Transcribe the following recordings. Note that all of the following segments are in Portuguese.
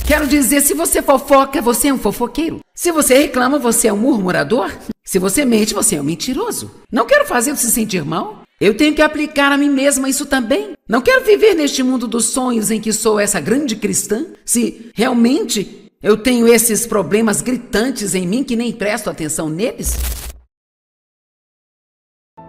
Quero dizer, se você fofoca, você é um fofoqueiro. Se você reclama, você é um murmurador. Se você mente, você é um mentiroso. Não quero fazer você se sentir mal. Eu tenho que aplicar a mim mesma isso também. Não quero viver neste mundo dos sonhos em que sou essa grande cristã. Se realmente eu tenho esses problemas gritantes em mim que nem presto atenção neles.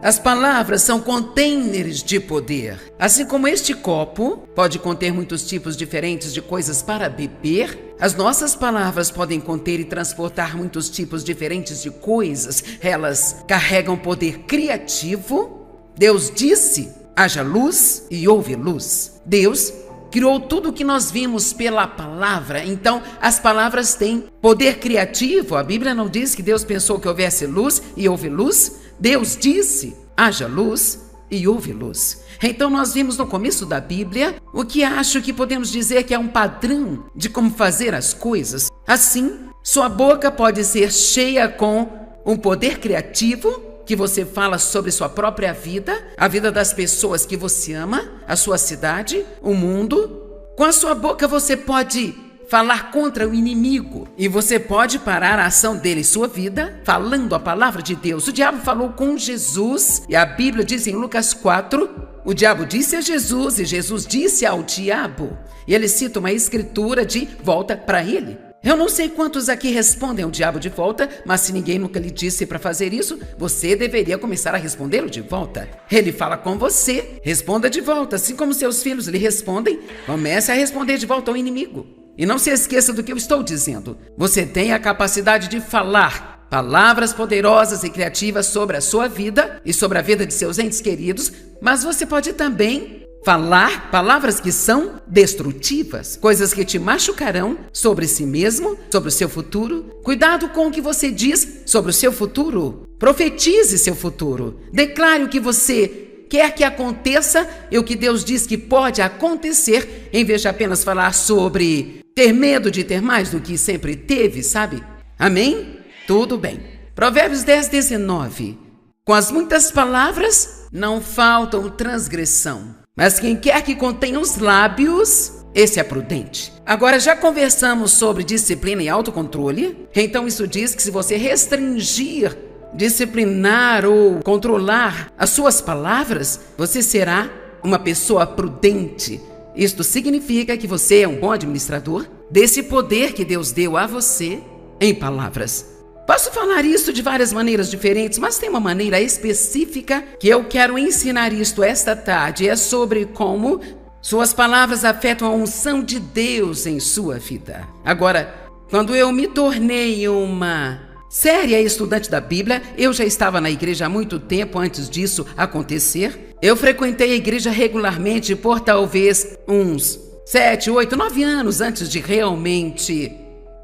As palavras são containers de poder. Assim como este copo pode conter muitos tipos diferentes de coisas para beber, as nossas palavras podem conter e transportar muitos tipos diferentes de coisas. Elas carregam poder criativo. Deus disse, haja luz e houve luz. Deus criou tudo o que nós vimos pela palavra. Então, as palavras têm poder criativo. A Bíblia não diz que Deus pensou que houvesse luz e houve luz. Deus disse, haja luz e houve luz. Então, nós vimos no começo da Bíblia o que acho que podemos dizer que é um padrão de como fazer as coisas. Assim, sua boca pode ser cheia com um poder criativo, que você fala sobre sua própria vida, a vida das pessoas que você ama, a sua cidade, o mundo. Com a sua boca você pode falar contra o inimigo e você pode parar a ação dele em sua vida, falando a palavra de Deus. O diabo falou com Jesus e a Bíblia diz em Lucas 4, o diabo disse a Jesus e Jesus disse ao diabo. E ele cita uma escritura de volta para ele. Eu não sei quantos aqui respondem ao diabo de volta, mas se ninguém nunca lhe disse para fazer isso, você deveria começar a respondê-lo de volta. Ele fala com você, responda de volta. Assim como seus filhos lhe respondem, comece a responder de volta ao inimigo. E não se esqueça do que eu estou dizendo. Você tem a capacidade de falar palavras poderosas e criativas sobre a sua vida e sobre a vida de seus entes queridos, mas você pode também falar palavras que são destrutivas, coisas que te machucarão sobre si mesmo, sobre o seu futuro. Cuidado com o que você diz sobre o seu futuro. Profetize seu futuro. Declare o que você quer que aconteça e o que Deus diz que pode acontecer, em vez de apenas falar sobre ter medo de ter mais do que sempre teve, sabe? Amém? Tudo bem. Provérbios 10:19. Com as muitas palavras não faltam transgressão, mas quem quer que contenha os lábios, esse é prudente. Agora, já conversamos sobre disciplina e autocontrole. Então isso diz que se você restringir, disciplinar ou controlar as suas palavras, você será uma pessoa prudente. Isto significa que você é um bom administrador desse poder que Deus deu a você em palavras. Posso falar isso de várias maneiras diferentes, mas tem uma maneira específica que eu quero ensinar isto esta tarde. É sobre como suas palavras afetam a unção de Deus em sua vida. Agora, quando eu me tornei uma séria estudante da Bíblia, eu já estava na igreja há muito tempo antes disso acontecer. Eu frequentei a igreja regularmente por talvez uns 7, 8, 9 anos antes de realmente...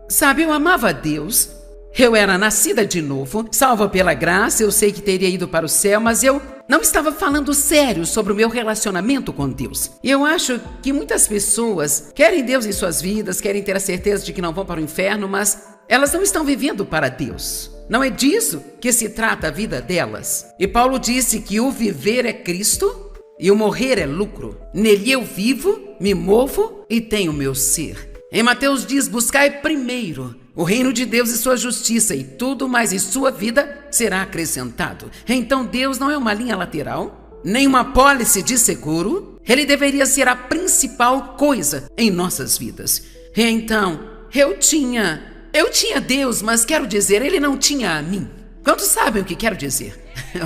Sabe, eu amava a Deus. Eu era nascida de novo, salva pela graça. Eu sei que teria ido para o céu, mas eu não estava falando sério sobre o meu relacionamento com Deus. E eu acho que muitas pessoas querem Deus em suas vidas, querem ter a certeza de que não vão para o inferno, mas elas não estão vivendo para Deus. Não é disso que se trata a vida delas. E Paulo disse que o viver é Cristo e o morrer é lucro. Nele eu vivo, me movo e tenho meu ser. Em Mateus diz, buscai primeiro o reino de Deus e sua justiça, e tudo mais em sua vida será acrescentado. Então Deus não é uma linha lateral, nem uma apólice de seguro. Ele deveria ser a principal coisa em nossas vidas. Então, eu tinha Deus, mas quero dizer, ele não tinha a mim. Quantos sabem o que quero dizer?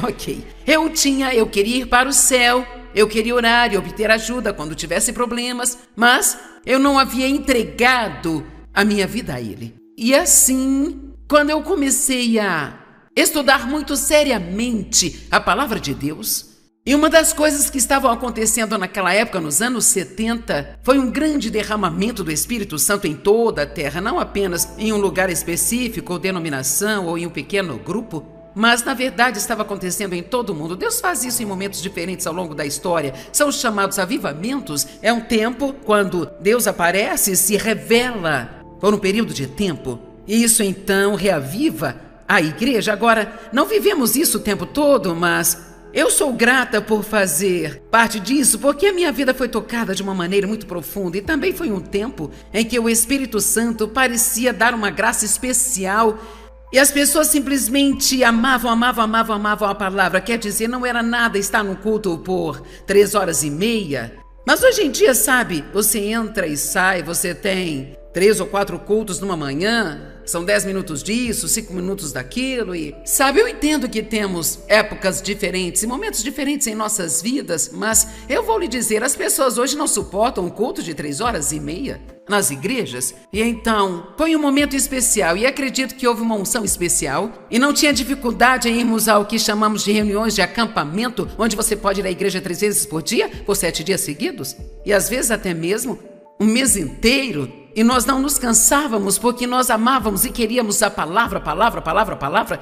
Ok. Eu queria ir para o céu, eu queria orar e obter ajuda quando tivesse problemas, mas eu não havia entregado a minha vida a ele. E assim, quando eu comecei a estudar muito seriamente a palavra de Deus, e uma das coisas que estavam acontecendo naquela época, nos anos 70, foi um grande derramamento do Espírito Santo em toda a terra, não apenas em um lugar específico, ou denominação, ou em um pequeno grupo, mas na verdade estava acontecendo em todo o mundo. Deus faz isso em momentos diferentes ao longo da história. São os chamados avivamentos. É um tempo quando Deus aparece e se revela por um período de tempo. E isso então reaviva a igreja. Agora, não vivemos isso o tempo todo, mas eu sou grata por fazer parte disso, porque a minha vida foi tocada de uma maneira muito profunda e também foi um tempo em que o Espírito Santo parecia dar uma graça especial e as pessoas simplesmente amavam a palavra. Quer dizer, não era nada estar no culto por 3h30. Mas hoje em dia, sabe, você entra e sai, você tem 3 ou 4 cultos numa manhã, são 10 minutos disso, 5 minutos daquilo e... Sabe, eu entendo que temos épocas diferentes e momentos diferentes em nossas vidas, mas eu vou lhe dizer, as pessoas hoje não suportam um culto de 3h30 nas igrejas. E então, foi um momento especial e acredito que houve uma unção especial e não tinha dificuldade em irmos ao que chamamos de reuniões de acampamento, onde você pode ir à igreja 3 vezes por dia, por 7 dias seguidos, e às vezes até mesmo um mês inteiro. E nós não nos cansávamos porque nós amávamos e queríamos a palavra.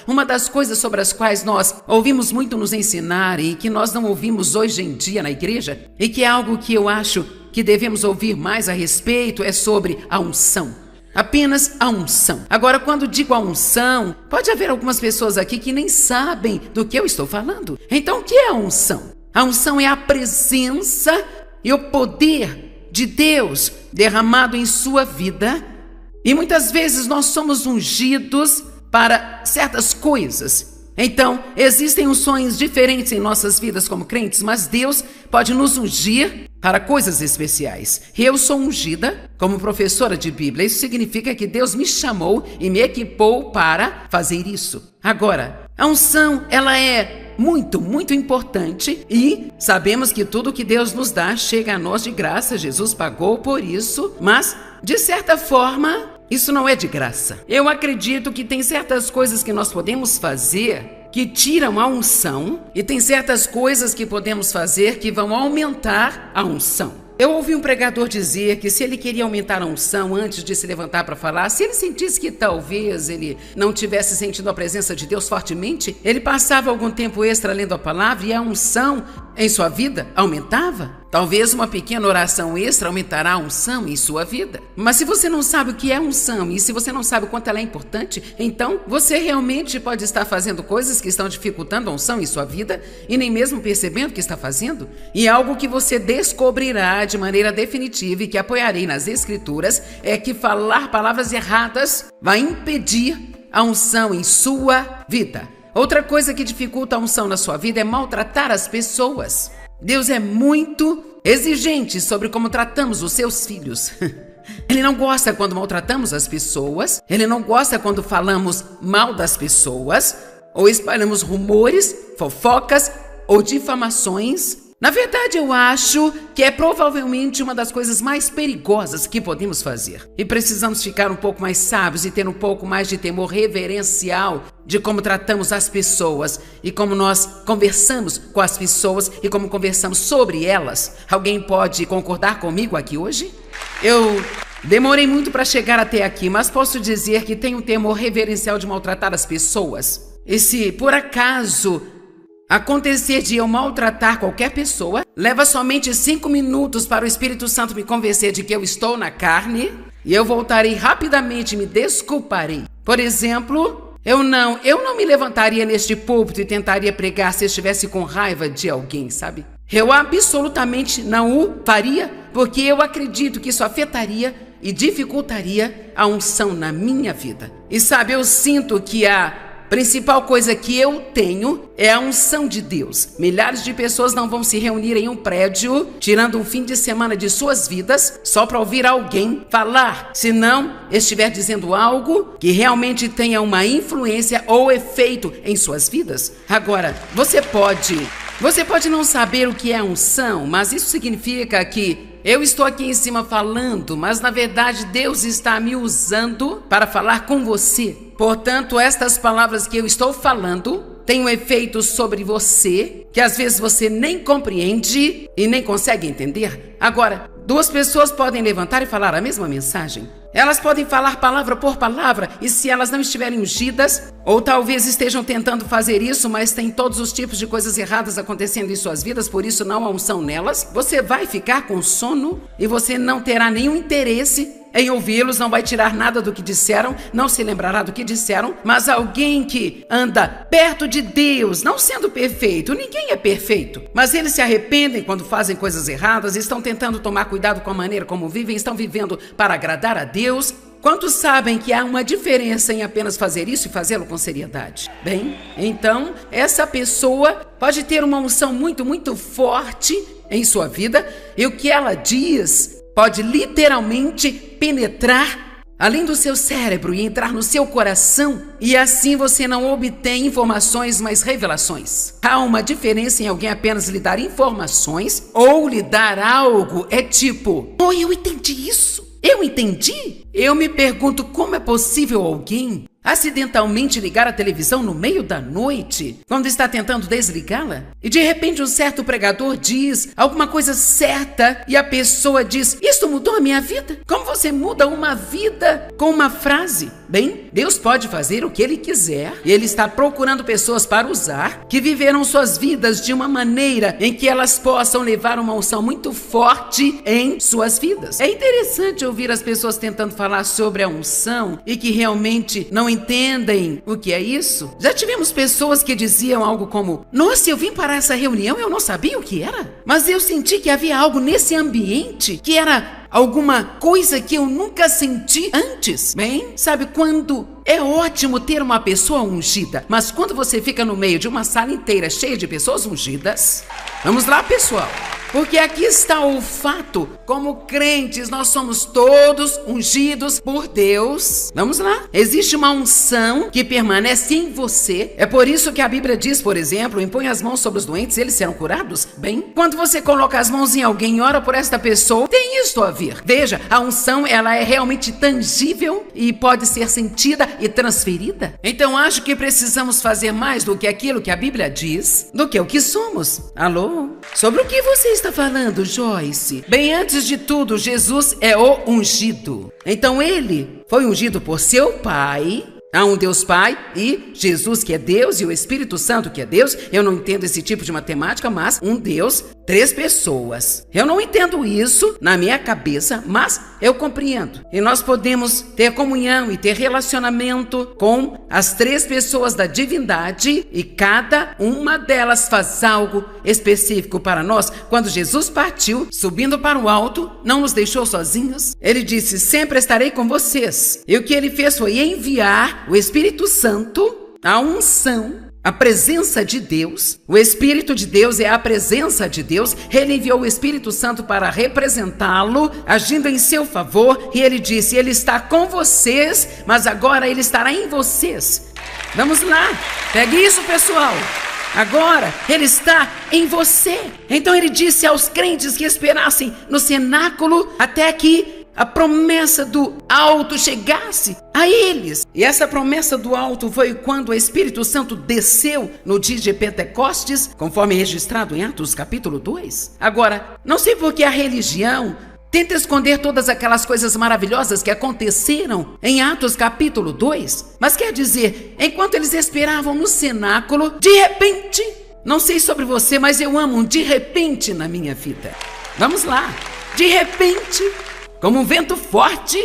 Uma das coisas sobre as quais nós ouvimos muito nos ensinar e que nós não ouvimos hoje em dia na igreja e que é algo que eu acho que devemos ouvir mais a respeito é sobre a unção. Apenas a unção. Agora, quando digo a unção, pode haver algumas pessoas aqui que nem sabem do que eu estou falando. Então, o que é a unção? A unção é a presença e o poder de Deus derramado em sua vida, e muitas vezes nós somos ungidos para certas coisas. Então, existem unções diferentes em nossas vidas como crentes, mas Deus pode nos ungir para coisas especiais. Eu sou ungida como professora de Bíblia. Isso significa que Deus me chamou e me equipou para fazer isso. Agora, a unção, ela é muito importante e sabemos que tudo que Deus nos dá chega a nós de graça. Jesus pagou por isso, mas de certa forma isso não é de graça. Eu acredito que tem certas coisas que nós podemos fazer que tiram a unção e tem certas coisas que podemos fazer que vão aumentar a unção. Eu ouvi um pregador dizer que se ele queria aumentar a unção antes de se levantar para falar, se ele sentisse que talvez ele não tivesse sentido a presença de Deus fortemente, ele passava algum tempo extra lendo a palavra e a unção em sua vida aumentava. Talvez uma pequena oração extra aumentará a unção em sua vida. Mas se você não sabe o que é unção e se você não sabe o quanto ela é importante, então você realmente pode estar fazendo coisas que estão dificultando a unção em sua vida e nem mesmo percebendo que está fazendo. E algo que você descobrirá de maneira definitiva e que apoiarei nas Escrituras é que falar palavras erradas vai impedir a unção em sua vida. Outra coisa que dificulta a unção na sua vida é maltratar as pessoas. Deus é muito exigente sobre como tratamos os seus filhos. Ele não gosta quando maltratamos as pessoas, ele não gosta quando falamos mal das pessoas, ou espalhamos rumores, fofocas ou difamações. Na verdade, eu acho que é provavelmente uma das coisas mais perigosas que podemos fazer. E precisamos ficar um pouco mais sábios e ter um pouco mais de temor reverencial de como tratamos as pessoas e como nós conversamos com as pessoas e como conversamos sobre elas. Alguém pode concordar comigo aqui hoje? Eu demorei muito para chegar até aqui, mas posso dizer que tenho um temor reverencial de maltratar as pessoas. E se por acaso acontecer de eu maltratar qualquer pessoa, leva somente 5 minutos para o Espírito Santo me convencer de que eu estou na carne e eu voltarei rapidamente e me desculparei. Por exemplo, eu não me levantaria neste púlpito e tentaria pregar se estivesse com raiva de alguém, sabe? Eu absolutamente não o faria, porque eu acredito que isso afetaria e dificultaria a unção na minha vida. E sabe, eu sinto que a principal coisa que eu tenho é a unção de Deus. Milhares de pessoas não vão se reunir em um prédio, tirando um fim de semana de suas vidas, só para ouvir alguém falar, se não estiver dizendo algo que realmente tenha uma influência ou efeito em suas vidas. Agora, você pode não saber o que é unção, mas isso significa que eu estou aqui em cima falando, mas na verdade Deus está me usando para falar com você. Portanto, estas palavras que eu estou falando têm um efeito sobre você que às vezes você nem compreende e nem consegue entender. Agora, 2 pessoas podem levantar e falar a mesma mensagem. Elas podem falar palavra por palavra e se elas não estiverem ungidas, ou talvez estejam tentando fazer isso, mas tem todos os tipos de coisas erradas acontecendo em suas vidas, por isso não há unção nelas, você vai ficar com sono e você não terá nenhum interesse em ouvi-los, não vai tirar nada do que disseram, não se lembrará do que disseram, mas alguém que anda perto de Deus, não sendo perfeito, ninguém é perfeito, mas eles se arrependem quando fazem coisas erradas, estão tentando tomar cuidado com a maneira como vivem, estão vivendo para agradar a Deus. Quantos sabem que há uma diferença em apenas fazer isso e fazê-lo com seriedade? Bem, então, essa pessoa pode ter uma unção muito, muito forte em sua vida, e o que ela diz pode literalmente penetrar além do seu cérebro e entrar no seu coração, e assim você não obtém informações, mas revelações. Há uma diferença em alguém apenas lhe dar informações ou lhe dar algo. É tipo, eu entendi isso. Eu entendi? Eu me pergunto como é possível alguém acidentalmente ligar a televisão no meio da noite, quando está tentando desligá-la, e de repente um certo pregador diz alguma coisa certa e a pessoa diz, isso mudou a minha vida? Como você muda uma vida com uma frase? Bem, Deus pode fazer o que Ele quiser, e Ele está procurando pessoas para usar, que viveram suas vidas de uma maneira em que elas possam levar uma unção muito forte em suas vidas. É interessante ouvir as pessoas tentando falar sobre a unção e que realmente não entendem o que é isso. Já tivemos pessoas que diziam algo como, nossa, eu vim para essa reunião, eu não sabia o que era, mas eu senti que havia algo nesse ambiente que era alguma coisa que eu nunca senti antes. Bem, sabe quando é ótimo ter uma pessoa ungida, mas quando você fica no meio de uma sala inteira cheia de pessoas ungidas, vamos lá, pessoal, porque aqui está o fato, como crentes nós somos todos ungidos por Deus. Vamos lá, existe uma unção que permanece em você. É por isso que a Bíblia diz, por exemplo, impõe as mãos sobre os doentes e eles serão curados. Bem, quando você coloca as mãos em alguém e ora por esta pessoa, tem isto a ver. Veja, a unção ela é realmente tangível e pode ser sentida e transferida. Então acho que precisamos fazer mais do que aquilo que a Bíblia diz, do que o que somos. Alô? Sobre o que você está falando, Joyce? Bem, antes de tudo, Jesus é o ungido. Então ele foi ungido por seu Pai. Há um Deus Pai e Jesus que é Deus e o Espírito Santo que é Deus. Eu não entendo esse tipo de matemática, mas um Deus, 3 pessoas. Eu não entendo isso na minha cabeça, mas eu compreendo. E nós podemos ter comunhão e ter relacionamento com as 3 pessoas da divindade e cada uma delas faz algo específico para nós. Quando Jesus partiu, subindo para o alto, não nos deixou sozinhos. Ele disse, sempre estarei com vocês. E o que ele fez foi enviar o Espírito Santo, a unção, a presença de Deus. O Espírito de Deus é a presença de Deus. Ele enviou o Espírito Santo para representá-lo, agindo em seu favor, e ele disse, ele está com vocês, mas agora ele estará em vocês. Vamos lá, pegue isso, pessoal. Agora ele está em você. Então ele disse aos crentes que esperassem no cenáculo até que a promessa do alto chegasse a eles. E essa promessa do alto foi quando o Espírito Santo desceu no dia de Pentecostes, conforme registrado em Atos capítulo 2. Agora, não sei por que a religião tenta esconder todas aquelas coisas maravilhosas que aconteceram em Atos capítulo 2. Mas quer dizer, enquanto eles esperavam no cenáculo, de repente, não sei sobre você, mas eu amo um de repente na minha vida. Vamos lá, de repente, como um vento forte.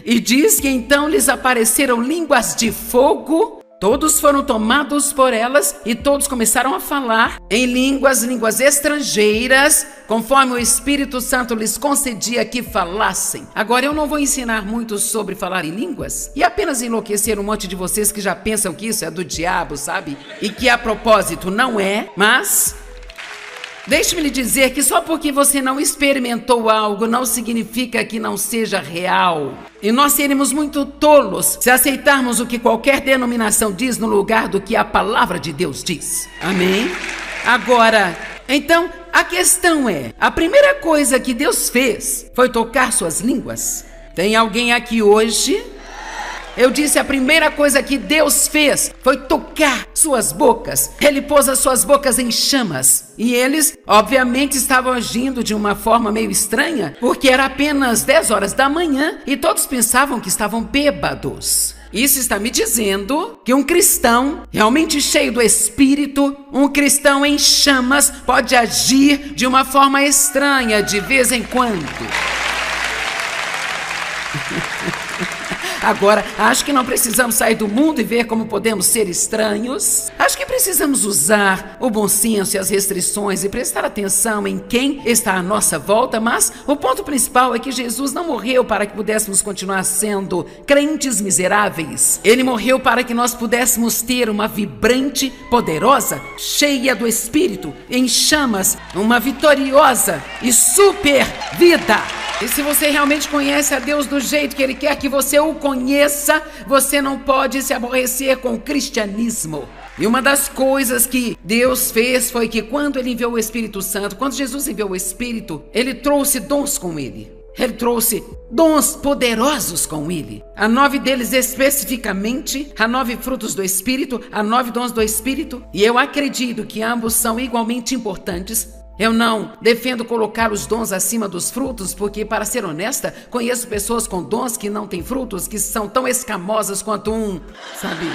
E diz que então lhes apareceram línguas de fogo. Todos foram tomados por elas e todos começaram a falar em línguas estrangeiras, conforme o Espírito Santo lhes concedia que falassem. Agora, eu não vou ensinar muito sobre falar em línguas e apenas enlouquecer um monte de vocês que já pensam que isso é do diabo, sabe? E que a propósito não é, mas deixe-me lhe dizer que só porque você não experimentou algo não significa que não seja real. E nós seremos muito tolos se aceitarmos o que qualquer denominação diz no lugar do que a palavra de Deus diz. Amém? Agora, então, a questão é, a primeira coisa que Deus fez foi tocar suas línguas. Tem alguém aqui hoje Eu disse, a primeira coisa que Deus fez foi tocar suas bocas. Ele pôs as suas bocas em chamas. E eles, obviamente, estavam agindo de uma forma meio estranha, porque era apenas 10 horas da manhã e todos pensavam que estavam bêbados. Isso está me dizendo que um cristão realmente cheio do Espírito, um cristão em chamas, pode agir de uma forma estranha de vez em quando. Agora, acho que não precisamos sair do mundo e ver como podemos ser estranhos. Acho que precisamos usar o bom senso e as restrições e prestar atenção em quem está à nossa volta, mas o ponto principal é que Jesus não morreu para que pudéssemos continuar sendo crentes miseráveis. Ele morreu para que nós pudéssemos ter uma vibrante, poderosa, cheia do Espírito, em chamas, uma vitoriosa e super vida. E se você realmente conhece a Deus do jeito que Ele quer que você o conheça, você não pode se aborrecer com o cristianismo. E uma das coisas que Deus fez foi que quando Ele enviou o Espírito Santo, quando Jesus enviou o Espírito, Ele trouxe dons com Ele. Ele trouxe dons poderosos com Ele. Há 9 deles especificamente, há 9 frutos do Espírito, há 9 dons do Espírito. E eu acredito que ambos são igualmente importantes. Eu não defendo colocar os dons acima dos frutos, porque, para ser honesta, conheço pessoas com dons que não têm frutos, que são tão escamosas quanto sabe?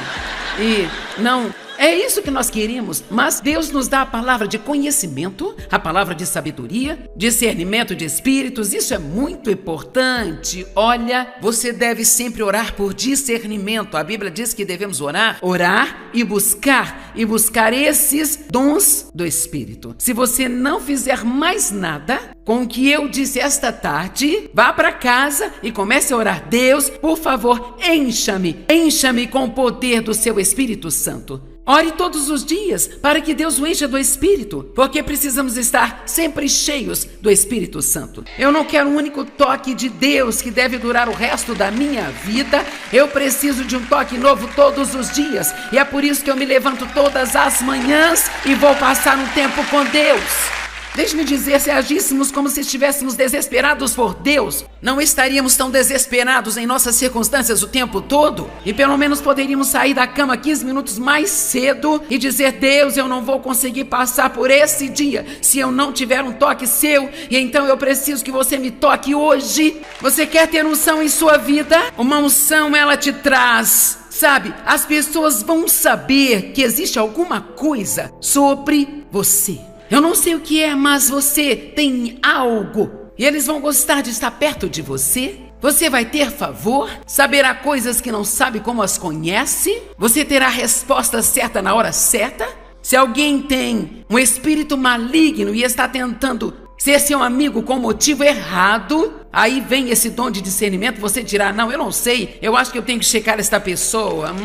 E não... É isso que nós queremos, mas Deus nos dá a palavra de conhecimento, a palavra de sabedoria, discernimento de espíritos, isso é muito importante. Olha, você deve sempre orar por discernimento. A Bíblia diz que devemos orar e buscar esses dons do Espírito. Se você não fizer mais nada com o que eu disse esta tarde, vá para casa e comece a orar. Deus, por favor, encha-me com o poder do seu Espírito Santo. Ore todos os dias para que Deus o encha do Espírito, porque precisamos estar sempre cheios do Espírito Santo. Eu não quero um único toque de Deus que deve durar o resto da minha vida. Eu preciso de um toque novo todos os dias. E é por isso que eu me levanto todas as manhãs e vou passar um tempo com Deus. Deixe-me dizer, se agíssemos como se estivéssemos desesperados por Deus, não estaríamos tão desesperados em nossas circunstâncias o tempo todo? E pelo menos poderíamos sair da cama 15 minutos mais cedo e dizer: Deus, eu não vou conseguir passar por esse dia se eu não tiver um toque seu, e então eu preciso que você me toque hoje. Você quer ter unção em sua vida? Uma unção, ela te traz, sabe, as pessoas vão saber que existe alguma coisa sobre você. Eu não sei o que é, mas você tem algo. E eles vão gostar de estar perto de você. Você vai ter favor, saberá coisas que não sabe como as conhece. Você terá a resposta certa na hora certa. Se alguém tem um espírito maligno e está tentando ser seu amigo com motivo errado, aí vem esse dom de discernimento. Você dirá: não, eu não sei, eu acho que eu tenho que checar esta pessoa.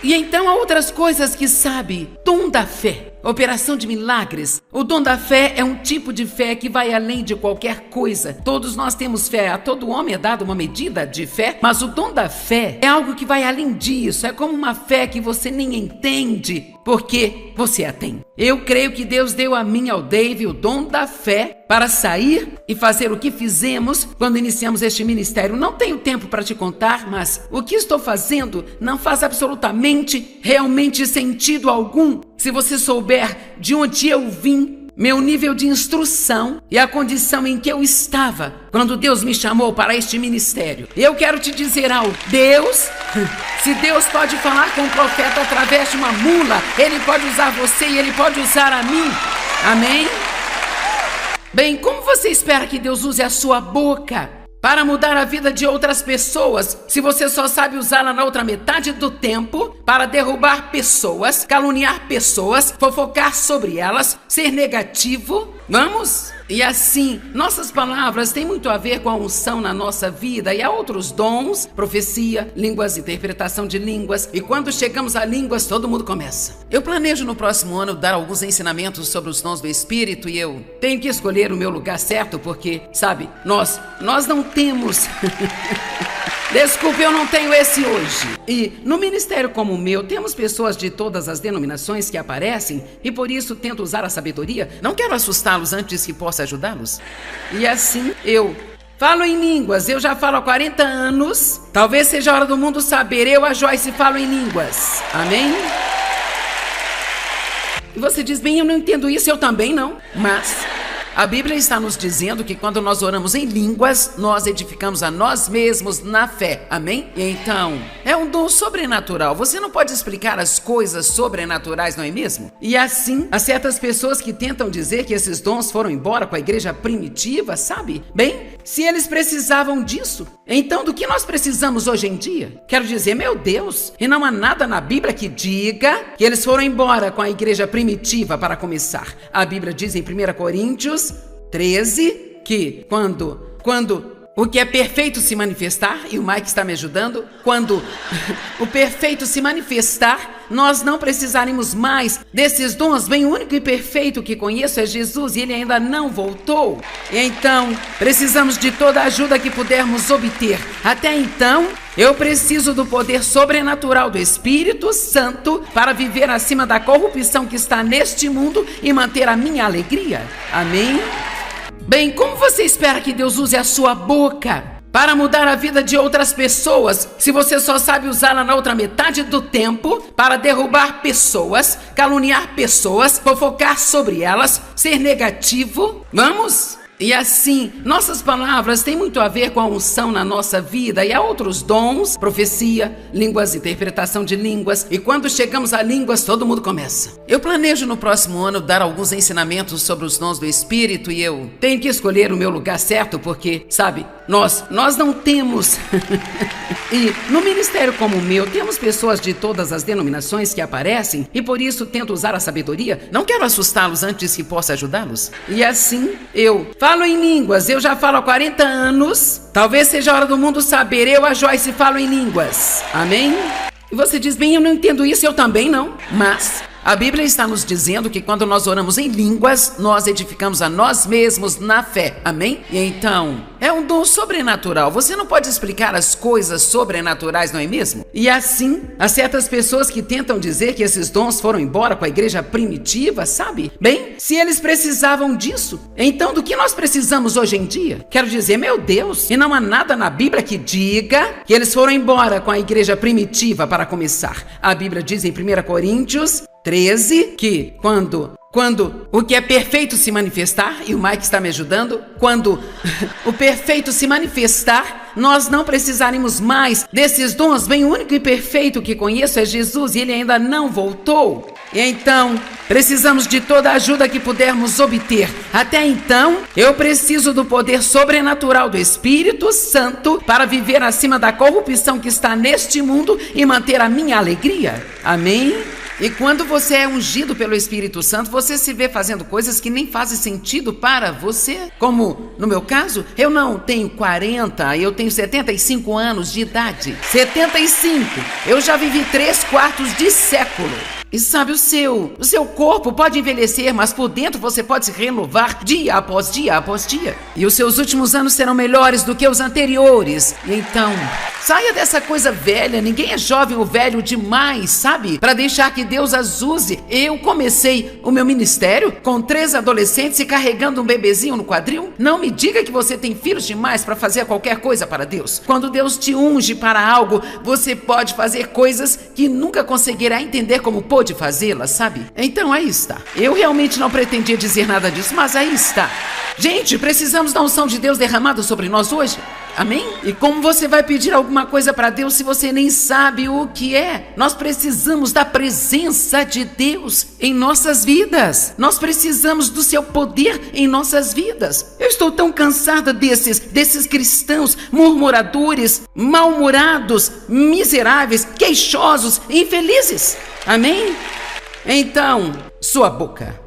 E então há outras coisas que sabe. Dom da fé. Operação de milagres. O dom da fé é um tipo de fé que vai além de qualquer coisa. Todos nós temos fé. A todo homem é dado uma medida de fé. Mas o dom da fé é algo que vai além disso. É como uma fé que você nem entende porque você a tem. Eu creio que Deus deu a mim, ao Dave, o dom da fé para sair e fazer o que fizemos quando iniciamos este ministério. Não tenho tempo para te contar, mas o que estou fazendo não faz absolutamente, realmente sentido algum. Se você souber de onde eu vim, meu nível de instrução e a condição em que eu estava quando Deus me chamou para este ministério. Eu quero te dizer algo. Se Deus pode falar com um profeta através de uma mula, Ele pode usar você e Ele pode usar a mim. Amém? Bem, como você espera que Deus use a sua boca para mudar a vida de outras pessoas, se você só sabe usá-la na outra metade do tempo para derrubar pessoas, caluniar pessoas, fofocar sobre elas, ser negativo? Vamos? E assim, nossas palavras têm muito a ver com a unção na nossa vida, e há outros dons: profecia, línguas, interpretação de línguas. E quando chegamos a línguas, todo mundo começa. Eu planejo no próximo ano dar alguns ensinamentos sobre os dons do Espírito, e eu tenho que escolher o meu lugar certo, porque, sabe, nós não temos... Desculpe, eu não tenho esse hoje. E no ministério como o meu, temos pessoas de todas as denominações que aparecem, e por isso tento usar a sabedoria. Não quero assustá-los antes que possa ajudá-los. E assim eu Falo em línguas, eu já falo há 40 anos. Talvez seja a hora do mundo saber, eu, a Joyce, falo em línguas. Amém? E você diz, bem, eu não entendo isso, eu também não. Mas a Bíblia está nos dizendo que quando nós oramos em línguas, nós edificamos a nós mesmos na fé. Amém? E então, é um dom sobrenatural. Você não pode explicar as coisas sobrenaturais, não é mesmo? E assim, há certas pessoas que tentam dizer que esses dons foram embora com a igreja primitiva, sabe? Bem, se eles precisavam disso, então do que nós precisamos hoje em dia? Quero dizer, meu Deus, e não há nada na Bíblia que diga que eles foram embora com a igreja primitiva para começar. A Bíblia diz em 1 Coríntios 13 que quando o que é perfeito se manifestar, e o Mike está me ajudando, quando o perfeito se manifestar, nós não precisaremos mais desses dons. Bem, o único e perfeito que conheço é Jesus e ele ainda não voltou. E então, precisamos de toda a ajuda que pudermos obter. Até então, eu preciso do poder sobrenatural do Espírito Santo para viver acima da corrupção que está neste mundo e manter a minha alegria. Amém? Bem, como você espera que Deus use a sua boca para mudar a vida de outras pessoas, se você só sabe usá-la na outra metade do tempo para derrubar pessoas, caluniar pessoas, fofocar sobre elas, ser negativo? Vamos? E assim, nossas palavras têm muito a ver com a unção na nossa vida e há outros dons, profecia, línguas, interpretação de línguas. E quando chegamos a línguas, todo mundo começa. Eu planejo no próximo ano dar alguns ensinamentos sobre os dons do Espírito e eu tenho que escolher o meu lugar certo porque, sabe, nós não temos... E no ministério como o meu, temos pessoas de todas as denominações que aparecem e por isso tento usar a sabedoria. Não quero assustá-los antes que possa ajudá-los. E assim, eu falo em línguas, eu já falo há 40 anos. Talvez seja a hora do mundo saber, eu, a Joyce, falo em línguas. Amém? E você diz, bem, eu não entendo isso, eu também não. Mas a Bíblia está nos dizendo que quando nós oramos em línguas, nós edificamos a nós mesmos na fé. Amém? E então, é um dom sobrenatural. Você não pode explicar as coisas sobrenaturais, não é mesmo? E assim, há certas pessoas que tentam dizer que esses dons foram embora com a igreja primitiva, sabe? Bem, se eles precisavam disso, então do que nós precisamos hoje em dia? Quero dizer, meu Deus, e não há nada na Bíblia que diga que eles foram embora com a igreja primitiva para começar. A Bíblia diz em 1 Coríntios 13 que quando o que é perfeito se manifestar, e o Mike está me ajudando, quando o perfeito se manifestar, nós não precisaremos mais desses dons. Bem, o único e perfeito que conheço é Jesus e ele ainda não voltou. E então, precisamos de toda a ajuda que pudermos obter. Até então, eu preciso do poder sobrenatural do Espírito Santo para viver acima da corrupção que está neste mundo e manter a minha alegria. Amém? E quando você é ungido pelo Espírito Santo, você se vê fazendo coisas que nem fazem sentido para você. Como no meu caso, eu não tenho 40, eu tenho 75 anos de idade. 75! Eu já vivi 3/4 de século. E sabe, o seu corpo pode envelhecer, mas por dentro você pode se renovar dia após dia após dia. E os seus últimos anos serão melhores do que os anteriores. E então, saia dessa coisa velha, ninguém é jovem ou velho demais, sabe? Para deixar que Deus as use. Eu comecei o meu ministério com 3 adolescentes e carregando um bebezinho no quadril. Não me diga que você tem filhos demais para fazer qualquer coisa para Deus. Quando Deus te unge para algo, você pode fazer coisas que nunca conseguirá entender como pôde fazê-las, sabe? Então aí está. Eu realmente não pretendia dizer nada disso, mas aí está. Gente, precisamos da unção de Deus derramada sobre nós hoje. Amém? E como você vai pedir alguma coisa para Deus se você nem sabe o que é? Nós precisamos da presença de Deus em nossas vidas. Nós precisamos do seu poder em nossas vidas. Eu estou tão cansada desses cristãos murmuradores, mal-humorados, miseráveis, queixosos e infelizes. Amém? Então, sua boca.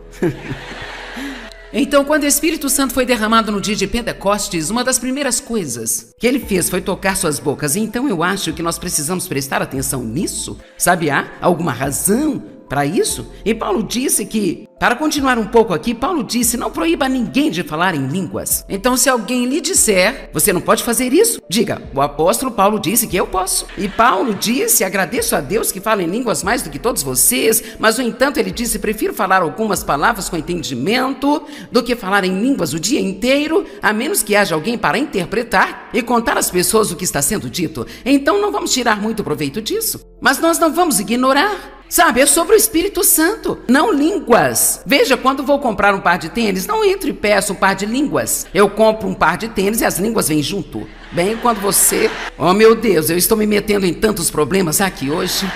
Então, quando o Espírito Santo foi derramado no dia de Pentecostes, uma das primeiras coisas que ele fez foi tocar suas bocas. Então, eu acho que nós precisamos prestar atenção nisso. Sabe, há alguma razão para isso. E Paulo disse que, para continuar um pouco aqui, Paulo disse, não proíba ninguém de falar em línguas. Então, se alguém lhe disser, você não pode fazer isso, diga, o apóstolo Paulo disse que eu posso. E Paulo disse, agradeço a Deus que fala em línguas mais do que todos vocês, mas, no entanto, ele disse, prefiro falar algumas palavras com entendimento do que falar em línguas o dia inteiro, a menos que haja alguém para interpretar e contar às pessoas o que está sendo dito. Então, não vamos tirar muito proveito disso, mas nós não vamos ignorar. Sabe, é sobre o Espírito Santo, não línguas. Veja, quando vou comprar um par de tênis, não entro e peço um par de línguas. Eu compro um par de tênis e as línguas vêm junto. Bem, quando você... Oh, meu Deus, eu estou me metendo em tantos problemas aqui hoje.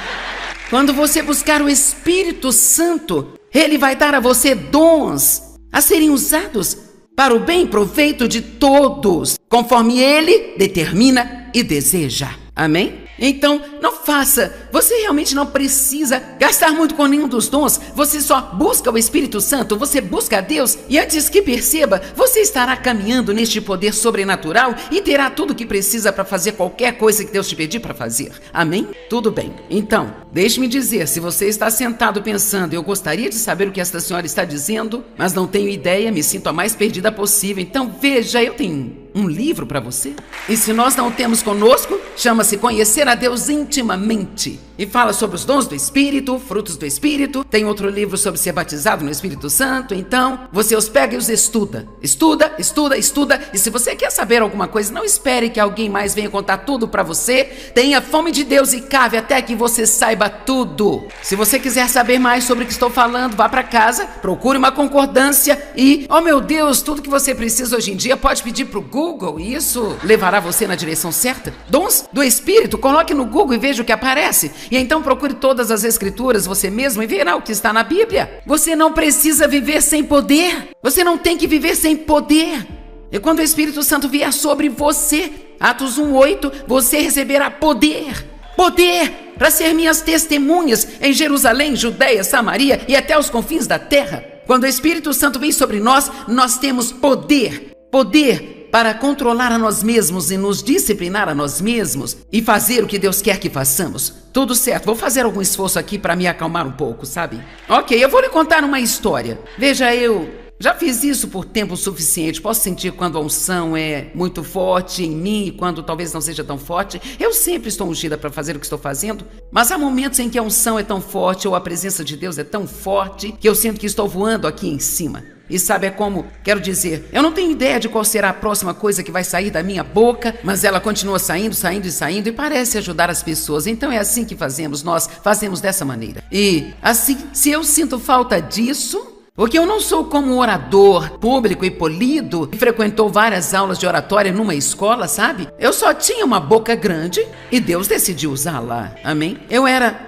Quando você buscar o Espírito Santo, ele vai dar a você dons a serem usados para o bem e proveito de todos, conforme ele determina e deseja. Amém? Então, não faça. Você realmente não precisa gastar muito com nenhum dos dons. Você só busca o Espírito Santo, você busca a Deus e antes que perceba, você estará caminhando neste poder sobrenatural e terá tudo o que precisa para fazer qualquer coisa que Deus te pedir para fazer. Amém? Tudo bem. Então, deixe-me dizer, se você está sentado pensando, eu gostaria de saber o que esta senhora está dizendo, mas não tenho ideia, me sinto a mais perdida possível. Então, veja, eu tenho um livro para você. E se nós não o temos conosco, chama-se Conhecer a Deus Intimamente. E fala sobre os dons do Espírito, frutos do Espírito. Tem outro livro sobre ser batizado no Espírito Santo. Então, você os pega e os estuda. Estuda, estuda, estuda. E se você quer saber alguma coisa, não espere que alguém mais venha contar tudo para você. Tenha fome de Deus e cave até que você saiba tudo. Se você quiser saber mais sobre o que estou falando, vá para casa, procure uma concordância e, oh meu Deus, tudo que você precisa hoje em dia pode pedir para o Google e isso levará você na direção certa. Dons do Espírito, coloque no Google e veja o que aparece. E então procure todas as escrituras você mesmo e verá o que está na Bíblia. Você não precisa viver sem poder. Você não tem que viver sem poder. E quando o Espírito Santo vier sobre você, Atos 1:8, você receberá poder. Poder para ser minhas testemunhas em Jerusalém, Judeia, Samaria e até os confins da terra. Quando o Espírito Santo vem sobre nós, nós temos poder. Poder para controlar a nós mesmos e nos disciplinar a nós mesmos e fazer o que Deus quer que façamos. Tudo certo, vou fazer algum esforço aqui para me acalmar um pouco, sabe? Ok, eu vou lhe contar uma história. Veja, eu já fiz isso por tempo suficiente. Posso sentir quando a unção é muito forte em mim e quando talvez não seja tão forte. Eu sempre estou ungida para fazer o que estou fazendo, mas há momentos em que a unção é tão forte ou a presença de Deus é tão forte que eu sinto que estou voando aqui em cima. E sabe, é como, quero dizer, eu não tenho ideia de qual será a próxima coisa que vai sair da minha boca, mas ela continua saindo, saindo e saindo e parece ajudar as pessoas. Então é assim que fazemos, nós fazemos dessa maneira. E assim, se eu sinto falta disso, porque eu não sou como um orador público e polido que frequentou várias aulas de oratória numa escola, sabe? Eu só tinha uma boca grande e Deus decidiu usá-la. Amém?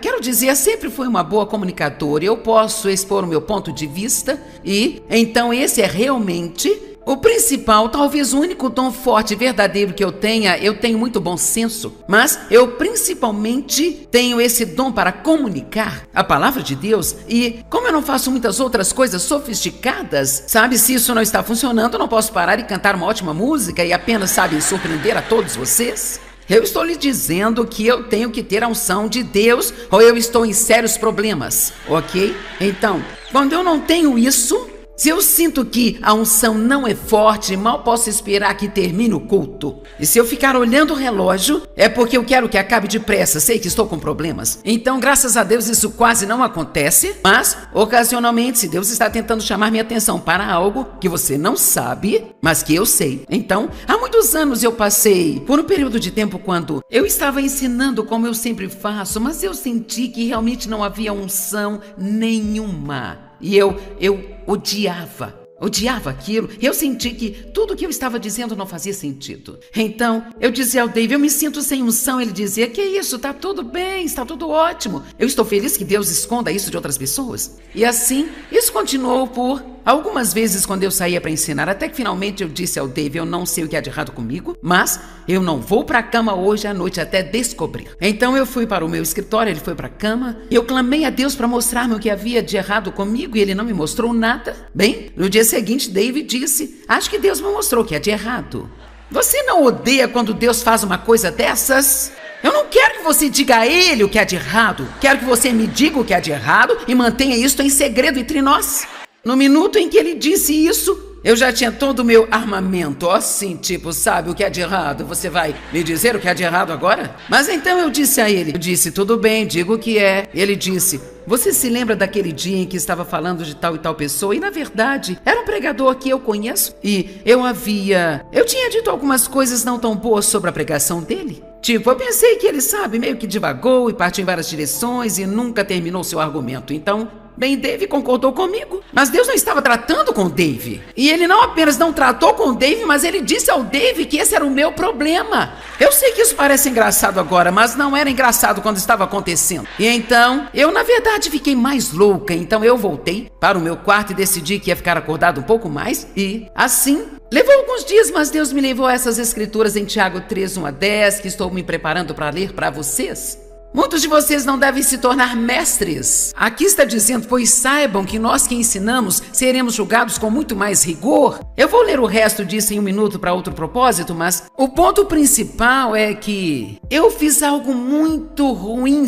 Quero dizer, sempre fui uma boa comunicadora. Eu posso expor o meu ponto de vista e, então, esse é realmente o principal, talvez o único dom forte e verdadeiro que eu tenho muito bom senso, mas eu principalmente tenho esse dom para comunicar a palavra de Deus e como eu não faço muitas outras coisas sofisticadas, sabe, se isso não está funcionando, eu não posso parar e cantar uma ótima música e apenas, sabe, surpreender a todos vocês. Eu estou lhe dizendo que eu tenho que ter a unção de Deus ou eu estou em sérios problemas, ok? Então, quando eu não tenho isso, se eu sinto que a unção não é forte, mal posso esperar que termine o culto. E se eu ficar olhando o relógio, é porque eu quero que acabe depressa, sei que estou com problemas. Então, graças a Deus, isso quase não acontece, mas, ocasionalmente, se Deus está tentando chamar minha atenção para algo que você não sabe, mas que eu sei. Então, há muitos anos eu passei por um período de tempo quando eu estava ensinando como eu sempre faço, mas eu senti que realmente não havia unção nenhuma. E eu odiava aquilo. Eu senti que tudo que eu estava dizendo não fazia sentido. Então, eu dizia ao Dave, eu me sinto sem unção. Ele dizia, que isso, tá tudo bem, está tudo ótimo. Eu estou feliz que Deus esconda isso de outras pessoas. E assim, isso continuou por algumas vezes quando eu saía para ensinar, até que finalmente eu disse ao Dave, eu não sei o que há de errado comigo, mas eu não vou para a cama hoje à noite até descobrir. Então eu fui para o meu escritório, ele foi para a cama, e eu clamei a Deus para mostrar-me o que havia de errado comigo, e ele não me mostrou nada. Bem, no dia seguinte, Dave disse, acho que Deus me mostrou o que há de errado. Você não odeia quando Deus faz uma coisa dessas? Eu não quero que você diga a ele o que há de errado. Quero que você me diga o que há de errado e mantenha isto em segredo entre nós. No minuto em que ele disse isso, eu já tinha todo o meu armamento. Assim, tipo, sabe o que há de errado? Você vai me dizer o que há de errado agora? Mas então eu disse a ele, tudo bem, digo o que é. Ele disse, você se lembra daquele dia em que estava falando de tal e tal pessoa? E na verdade, era um pregador que eu conheço. E eu tinha dito algumas coisas não tão boas sobre a pregação dele. Tipo, eu pensei que ele, meio que divagou e partiu em várias direções e nunca terminou seu argumento. Então, bem, Dave concordou comigo. Mas Deus não estava tratando com Dave. E ele não apenas não tratou com Dave, mas ele disse ao Dave que esse era o meu problema. Eu sei que isso parece engraçado agora, mas não era engraçado quando estava acontecendo. E então, eu na verdade fiquei mais louca. Então eu voltei para o meu quarto e decidi que ia ficar acordado um pouco mais. E assim, levou alguns dias, mas Deus me levou a essas escrituras em Tiago 3, 1 a 10, que estou me preparando para ler para vocês. Muitos de vocês não devem se tornar mestres. Aqui está dizendo, pois saibam que nós que ensinamos seremos julgados com muito mais rigor. Eu vou ler o resto disso em um minuto para outro propósito, mas o ponto principal é que eu fiz algo muito ruim,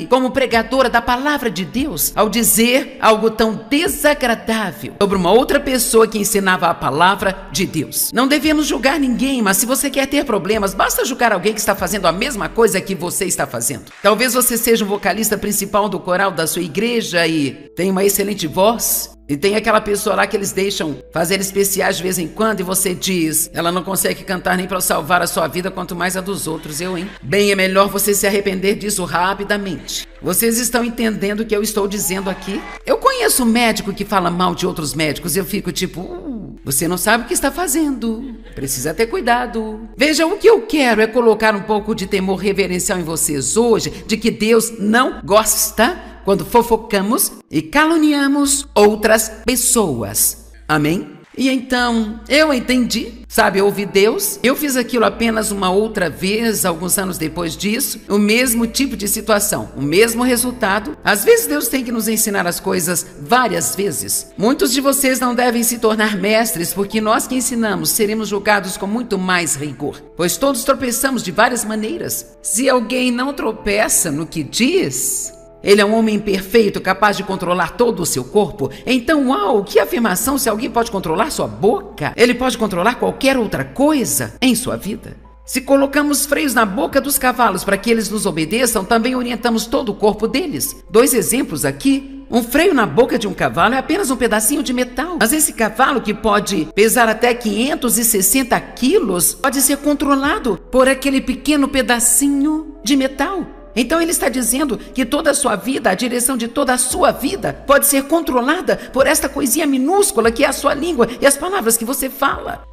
como pregadora da palavra de Deus, ao dizer algo tão desagradável sobre uma outra pessoa que ensinava a palavra de Deus. Não devemos julgar ninguém, mas se você quer ter problemas, basta julgar alguém que está fazendo a mesma coisa que você está fazendo. Talvez você seja o vocalista principal do coral da sua igreja e tem uma excelente voz. E tem aquela pessoa lá que eles deixam fazer especiais de vez em quando e você diz, ela não consegue cantar nem para salvar a sua vida, quanto mais a dos outros, hein? Bem, é melhor você se arrepender disso rapidamente. Vocês estão entendendo o que eu estou dizendo aqui? Eu conheço um médico que fala mal de outros médicos e eu fico tipo, você não sabe o que está fazendo. Precisa ter cuidado. Veja, o que eu quero é colocar um pouco de temor reverencial em vocês hoje, de que Deus não gosta quando fofocamos e caluniamos outras pessoas. Amém? E então, eu entendi, eu ouvi Deus. Eu fiz aquilo apenas uma outra vez, alguns anos depois disso. O mesmo tipo de situação, o mesmo resultado. Às vezes Deus tem que nos ensinar as coisas várias vezes. Muitos de vocês não devem se tornar mestres, porque nós que ensinamos seremos julgados com muito mais rigor. Pois todos tropeçamos de várias maneiras. Se alguém não tropeça no que diz, ele é um homem perfeito, capaz de controlar todo o seu corpo. Então, uau, que afirmação! Se alguém pode controlar sua boca, ele pode controlar qualquer outra coisa em sua vida. Se colocamos freios na boca dos cavalos para que eles nos obedeçam, também orientamos todo o corpo deles. 2 exemplos aqui. Um freio na boca de um cavalo é apenas um pedacinho de metal. Mas esse cavalo, que pode pesar até 560 quilos, pode ser controlado por aquele pequeno pedacinho de metal. Então ele está dizendo que toda a sua vida, a direção de toda a sua vida, pode ser controlada por esta coisinha minúscula que é a sua língua e as palavras que você fala.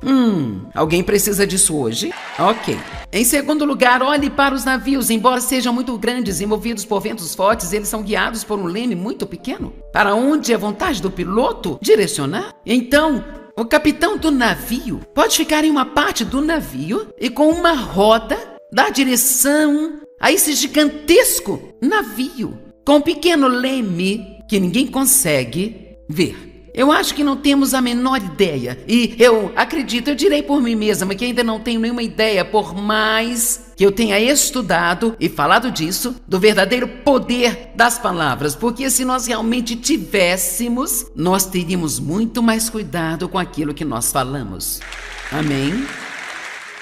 Alguém precisa disso hoje? Ok. Em segundo lugar, olhe para os navios. Embora sejam muito grandes e movidos por ventos fortes, eles são guiados por um leme muito pequeno. Para onde é vontade do piloto direcionar? Então, o capitão do navio pode ficar em uma parte do navio e com uma roda dar direção a esse gigantesco navio, com um pequeno leme que ninguém consegue ver. Eu acho que não temos a menor ideia, e eu acredito, eu direi por mim mesma que ainda não tenho nenhuma ideia, por mais que eu tenha estudado e falado disso, do verdadeiro poder das palavras, porque se nós realmente tivéssemos, nós teríamos muito mais cuidado com aquilo que nós falamos. Amém?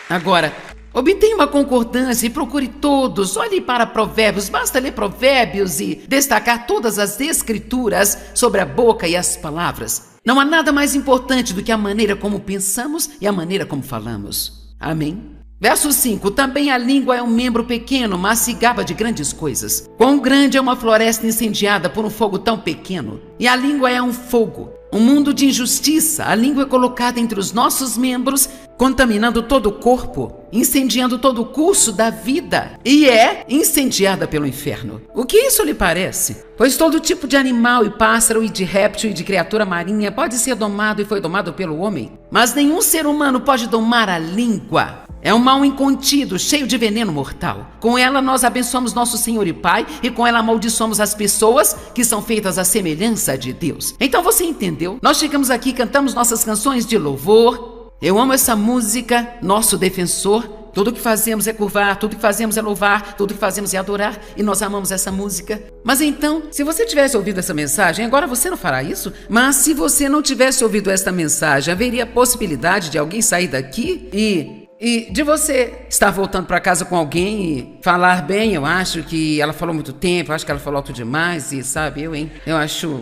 Agora, obtenha uma concordância e procure todos. Olhe para Provérbios, basta ler Provérbios e destacar todas as escrituras sobre a boca e as palavras. Não há nada mais importante do que a maneira como pensamos e a maneira como falamos. Amém? Verso 5. Também a língua é um membro pequeno, mas se gaba de grandes coisas. Quão grande é uma floresta incendiada por um fogo tão pequeno? E a língua é um fogo. Um mundo de injustiça. A língua é colocada entre os nossos membros, contaminando todo o corpo, incendiando todo o curso da vida, e é incendiada pelo inferno. O que isso lhe parece? Pois todo tipo de animal e pássaro e de réptil e de criatura marinha pode ser domado e foi domado pelo homem, mas nenhum ser humano pode domar a língua. É um mal incontido, cheio de veneno mortal. Com ela nós abençoamos nosso Senhor e Pai, e com ela amaldiçoamos as pessoas que são feitas à semelhança de Deus. Então você entendeu? Nós chegamos aqui, cantamos nossas canções de louvor. Eu amo essa música, Nosso Defensor, Tudo que fazemos é curvar, tudo que fazemos é louvar, tudo que fazemos é adorar, e nós amamos essa música. Mas então, se você tivesse ouvido essa mensagem, agora você não fará isso? Mas se você não tivesse ouvido esta mensagem, haveria a possibilidade de alguém sair daqui e de você estar voltando para casa com alguém e falar bem, eu acho que ela falou muito tempo, eu acho que ela falou alto demais e, sabe, eu acho...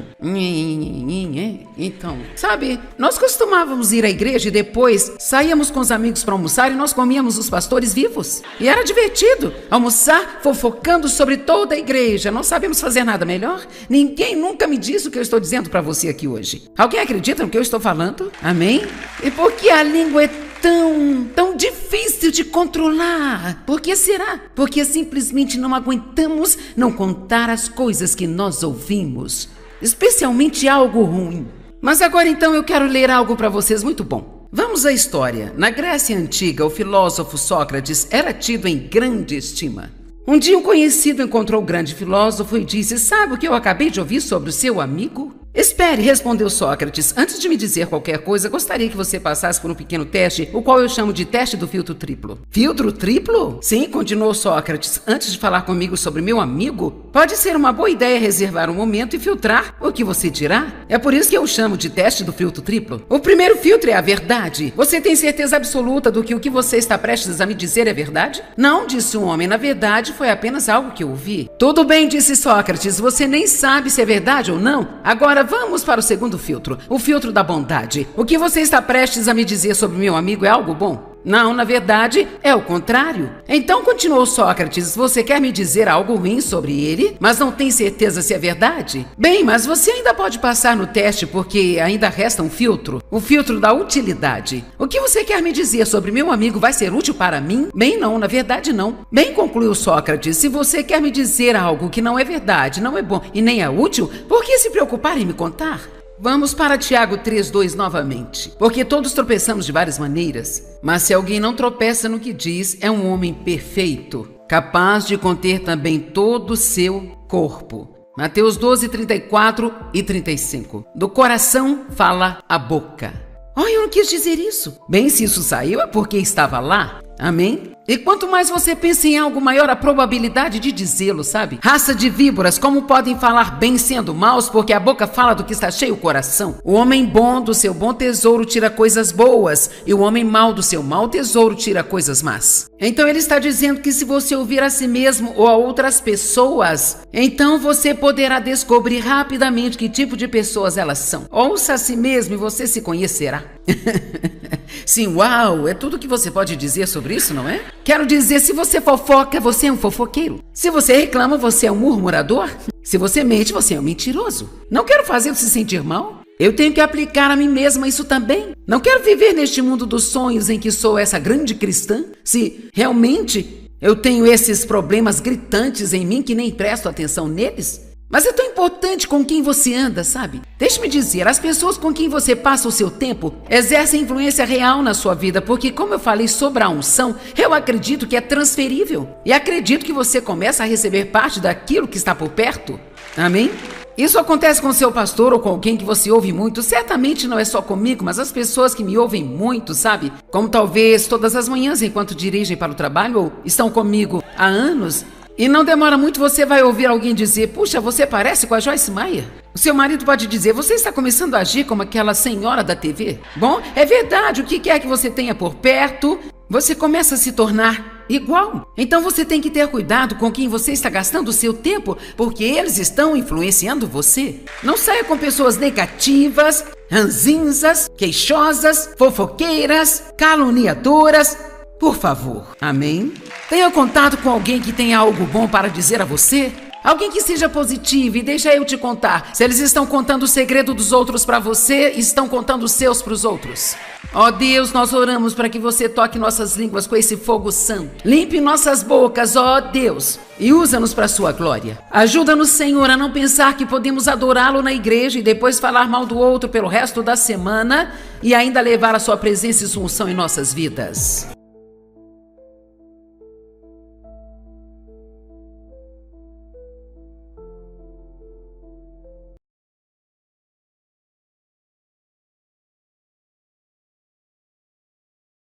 Então, sabe, nós costumávamos ir à igreja e depois saíamos com os amigos para almoçar e nós comíamos os pastores vivos. E era divertido almoçar fofocando sobre toda a igreja. Não sabemos fazer nada melhor? Ninguém nunca me disse o que eu estou dizendo para você aqui hoje. Alguém acredita no que eu estou falando? Amém? E por que a língua é tão difícil de controlar? Por que será? Porque simplesmente não aguentamos não contar as coisas que nós ouvimos, especialmente algo ruim. Mas agora então eu quero ler algo para vocês muito bom. Vamos à história. Na Grécia Antiga, o filósofo Sócrates era tido em grande estima. Um dia um conhecido encontrou o grande filósofo e disse: "Sabe o que eu acabei de ouvir sobre o seu amigo?" "Espere", respondeu Sócrates. "Antes de me dizer qualquer coisa, gostaria que você passasse por um pequeno teste, o qual eu chamo de teste do filtro triplo." "Filtro triplo?" "Sim", continuou Sócrates. "Antes de falar comigo sobre meu amigo, pode ser uma boa ideia reservar um momento e filtrar o que você dirá. É por isso que eu chamo de teste do filtro triplo. O primeiro filtro é a verdade. Você tem certeza absoluta do que o que você está prestes a me dizer é verdade?" "Não", disse o homem. "Na verdade, foi apenas algo que eu ouvi." "Tudo bem", disse Sócrates. "Você nem sabe se é verdade ou não. Agora vamos para o segundo filtro, o filtro da bondade. O que você está prestes a me dizer sobre meu amigo é algo bom?" "Não, na verdade, é o contrário." "Então", continuou Sócrates, "você quer me dizer algo ruim sobre ele, mas não tem certeza se é verdade? Bem, mas você ainda pode passar no teste porque ainda resta um filtro, o filtro da utilidade. O que você quer me dizer sobre meu amigo vai ser útil para mim?" "Bem, não, na verdade não." "Bem", concluiu Sócrates, "se você quer me dizer algo que não é verdade, não é bom e nem é útil, por que se preocupar em me contar?" Vamos para Tiago 3:2 novamente. "Porque todos tropeçamos de várias maneiras, mas se alguém não tropeça no que diz, é um homem perfeito, capaz de conter também todo o seu corpo." Mateus 12:34 e 35. "Do coração fala a boca." "Oh, eu não quis dizer isso." "Bem, se isso saiu é porque estava lá." Amém? E quanto mais você pensa em algo, maior a probabilidade de dizê-lo, sabe? Raça de víboras, como podem falar bem sendo maus, porque a boca fala do que está cheio o coração. O homem bom do seu bom tesouro tira coisas boas, e o homem mau do seu mau tesouro tira coisas más. Então ele está dizendo que se você ouvir a si mesmo ou a outras pessoas, então você poderá descobrir rapidamente que tipo de pessoas elas são. Ouça a si mesmo e você se conhecerá. Sim, uau, é tudo que você pode dizer sobre isso, não é? Quero dizer, se você fofoca, você é um fofoqueiro. Se você reclama, você é um murmurador. Se você mente, você é um mentiroso. Não quero fazê-lo se sentir mal. Eu tenho que aplicar a mim mesma isso também. Não quero viver neste mundo dos sonhos em que sou essa grande cristã, se realmente eu tenho esses problemas gritantes em mim que nem presto atenção neles. Mas é tão importante com quem você anda, sabe? Deixe-me dizer, as pessoas com quem você passa o seu tempo exercem influência real na sua vida, porque como eu falei sobre a unção, eu acredito que é transferível. E acredito que você começa a receber parte daquilo que está por perto. Amém? Isso acontece com o seu pastor ou com alguém que você ouve muito. Certamente não é só comigo, mas as pessoas que me ouvem muito, sabe? Como talvez todas as manhãs enquanto dirigem para o trabalho ou estão comigo há anos. E não demora muito, você vai ouvir alguém dizer: "Puxa, você parece com a Joyce Meyer." O seu marido pode dizer: "Você está começando a agir como aquela senhora da TV." Bom, é verdade, o que quer que você tenha por perto, você começa a se tornar igual. Então você tem que ter cuidado com quem você está gastando o seu tempo, porque eles estão influenciando você. Não saia com pessoas negativas, ranzinzas, queixosas, fofoqueiras, caluniadoras. Por favor. Amém? Tenha contato com alguém que tenha algo bom para dizer a você. Alguém que seja positivo, e deixa eu te contar. Se eles estão contando o segredo dos outros para você, estão contando os seus para os outros. Ó Deus, nós oramos para que você toque nossas línguas com esse fogo santo. Limpe nossas bocas, ó Deus, e usa-nos para a sua glória. Ajuda-nos, Senhor, a não pensar que podemos adorá-lo na igreja e depois falar mal do outro pelo resto da semana e ainda levar a sua presença e sua unção em nossas vidas.